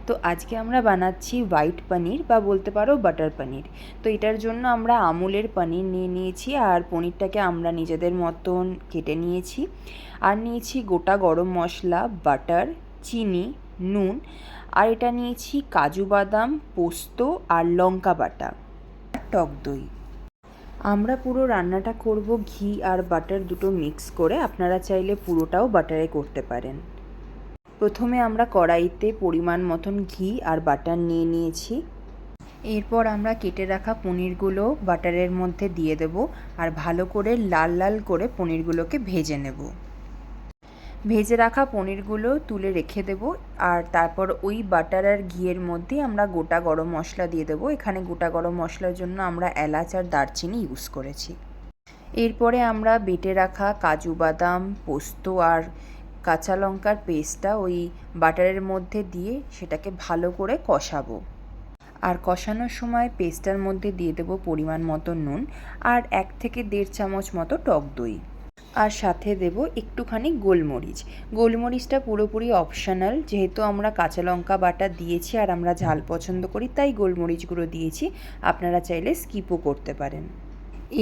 তো আজকে আমরা বানাচ্ছি হোয়াইট পনির বা বলতে পারো বাটার পনির। তো এটার জন্য আমরা আমুলের পনির নিয়ে নিয়েছি, আর পনিরটাকে আমরা নিজেদের মতন কেটে নিয়েছি। আর নিয়েছি গোটা গরম মশলা, বাটার, চিনি, নুন, আর এটা নিয়েছি কাজু বাদাম, পোস্ত আর লঙ্কা বাটা, টক দই। আমরা পুরো রান্নাটা করব ঘি আর বাটার দুটো মিক্স করে, আপনারা চাইলে পুরোটাও বাটারে করতে পারেন। প্রথমে আমরা কড়াইতে পরিমাণ মতন ঘি আর বাটার নিয়ে নিয়েছি। এরপর আমরা কেটে রাখা পনিরগুলো বাটারের মধ্যে দিয়ে দেব, আর ভালো করে লাল লাল করে পনিরগুলোকে ভেজে নেব। ভেজে রাখা পনিরগুলো তুলে রেখে দেব, আর তারপর ওই বাটার আর ঘিয়ের মধ্যে আমরা গোটা গরম মশলা দিয়ে দেবো। এখানে গোটা গরম মশলার জন্য আমরা এলাচ আর দারচিনি ইউজ করেছি। এরপরে আমরা বেটে রাখা কাজু বাদাম, পোস্ত আর কাঁচা লঙ্কার পেস্টটা ওই বাটারের মধ্যে দিয়ে সেটাকে ভালো করে কষাবো। আর কষানোর সময় পেস্টটার মধ্যে দিয়ে দেবো পরিমাণ মতো নুন আর 1 থেকে 1.5 চামচ মতো টক দই, আর সাথে দেব একটুখানি গোলমরিচ। গোলমরিচটা পুরোপুরি অপশনাল, যেহেতু আমরা কাঁচা লঙ্কা বাটা দিয়েছি আর আমরা ঝাল পছন্দ করি, তাই গোলমরিচগুলো দিয়েছি। আপনারা চাইলে স্কিপও করতে পারেন।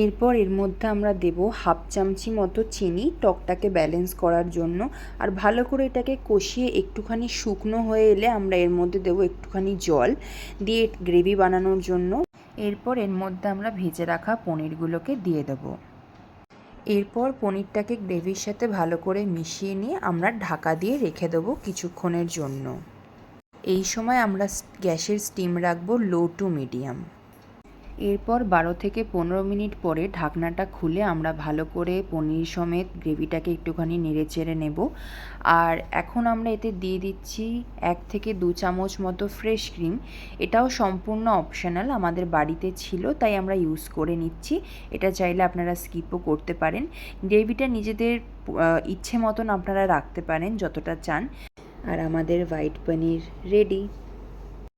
এরপর এর মধ্যে আমরা দেব 1/2 চামচি মতো চিনি, টকটাকে ব্যালেন্স করার জন্য। আর ভালো করে এটাকে কষিয়ে একটুখানি শুকনো হয়ে এলে আমরা এর মধ্যে দেব একটুখানি জল দিয়ে গ্রেভি বানানোর জন্য। এরপর এর মধ্যে আমরা ভেজে রাখা পনিরগুলোকে দিয়ে দেব। এরপর পনিরটাকে গ্রেভির সাথে ভালো করে মিশিয়ে নিয়ে আমরা ঢাকা দিয়ে রেখে দেবো কিছুক্ষণের জন্য। এই সময় আমরা গ্যাসের স্টিম রাখবো লো টু মিডিয়াম। এরপর 12 থেকে 15 মিনিট পরে ঢাকনাটা খুলে আমরা ভালো করে পনির সমেত গ্রেভিটাকে একটুখানি নেড়েচেড়ে নেব। আর এখন আমরা এতে দিয়ে দিচ্ছি 1 থেকে 2 চামচ মতো ফ্রেশ ক্রিম। এটাও সম্পূর্ণ অপশনাল, আমাদের বাড়িতে ছিল তাই আমরা ইউজ করে নিচ্ছি। এটা চাইলে আপনারা স্কিপও করতে পারেন। গ্রেভিটা নিজেদের ইচ্ছে মতন আপনারা রাখতে পারেন যতটা চান। আর আমাদের হোয়াইট পনির রেডি।